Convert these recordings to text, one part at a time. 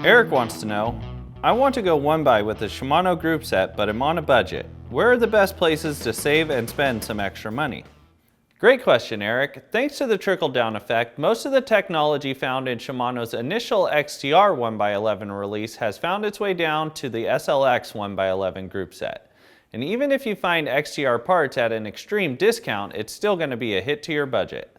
Eric wants to know, I want to go one by with a Shimano group set, but I'm on a budget. Where are the best places to save and spend some extra money? Great question, Eric. Thanks to the trickle-down effect, most of the technology found in Shimano's initial XTR 1x11 release has found its way down to the SLX 1x11 group set. And even if you find XTR parts at an extreme discount, it's still going to be a hit to your budget.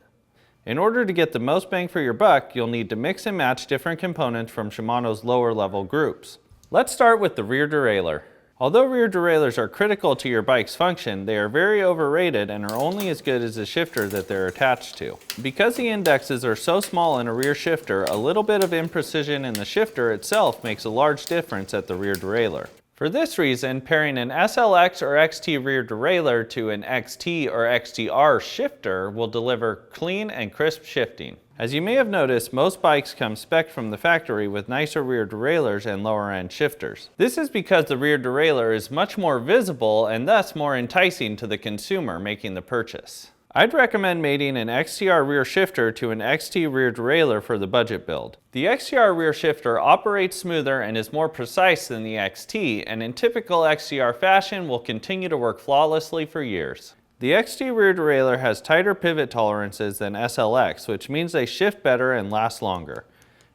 In order to get the most bang for your buck, you'll need to mix and match different components from Shimano's lower level groups. Let's start with the rear derailleur. Although rear derailleurs are critical to your bike's function, they are very overrated and are only as good as the shifter that they're attached to. Because the indexes are so small in a rear shifter, a little bit of imprecision in the shifter itself makes a large difference at the rear derailleur. For this reason, pairing an SLX or XT rear derailleur to an XT or XTR shifter will deliver clean and crisp shifting. As you may have noticed, most bikes come spec'd from the factory with nicer rear derailleurs and lower end shifters. This is because the rear derailleur is much more visible and thus more enticing to the consumer making the purchase. I'd recommend mating an XTR rear shifter to an XT rear derailleur for the budget build. The XTR rear shifter operates smoother and is more precise than the XT, and in typical XTR fashion will continue to work flawlessly for years. The XT rear derailleur has tighter pivot tolerances than SLX, which means they shift better and last longer.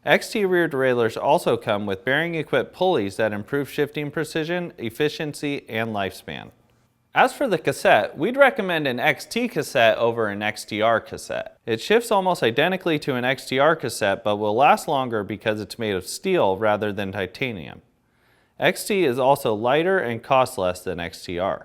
XT rear derailleurs also come with bearing-equipped pulleys that improve shifting precision, efficiency, and lifespan. As for the cassette, we'd recommend an XT cassette over an XTR cassette. It shifts almost identically to an XTR cassette, but will last longer because it's made of steel rather than titanium. XT is also lighter and costs less than XTR.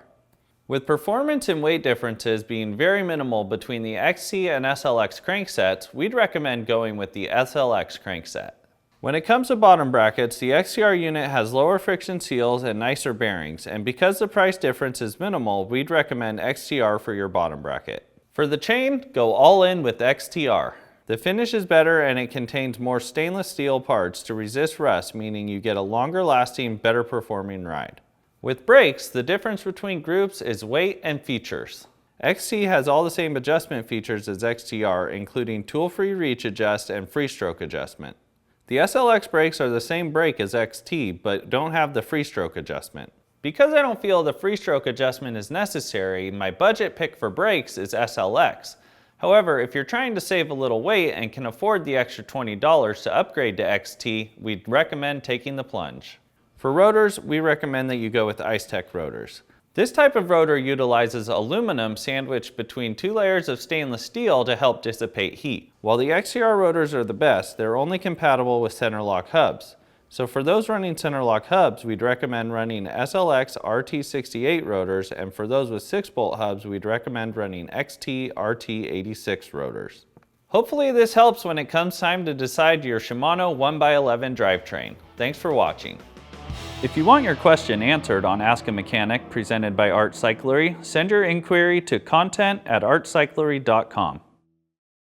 With performance and weight differences being very minimal between the XT and SLX cranksets, we'd recommend going with the SLX crankset. When it comes to bottom brackets, the XTR unit has lower friction seals and nicer bearings, and because the price difference is minimal, we'd recommend XTR for your bottom bracket. For the chain, go all in with XTR. The finish is better and it contains more stainless steel parts to resist rust, meaning you get a longer lasting, better performing ride. With brakes, the difference between groups is weight and features. XT has all the same adjustment features as XTR, including tool-free reach adjust and free stroke adjustment. The SLX brakes are the same brake as XT, but don't have the free stroke adjustment. Because I don't feel the free stroke adjustment is necessary, my budget pick for brakes is SLX. However, if you're trying to save a little weight and can afford the extra $20 to upgrade to XT, we'd recommend taking the plunge. For rotors, we recommend that you go with IceTech rotors. This type of rotor utilizes aluminum sandwiched between two layers of stainless steel to help dissipate heat. While the XTR rotors are the best, they're only compatible with center lock hubs. So for those running center lock hubs, we'd recommend running SLX RT68 rotors, and for those with 6-bolt hubs, we'd recommend running XT RT86 rotors. Hopefully this helps when it comes time to decide your Shimano 1x11 drivetrain. Thanks for watching. If you want your question answered on Ask a Mechanic presented by Art Cyclery, send your inquiry to content@artcyclery.com.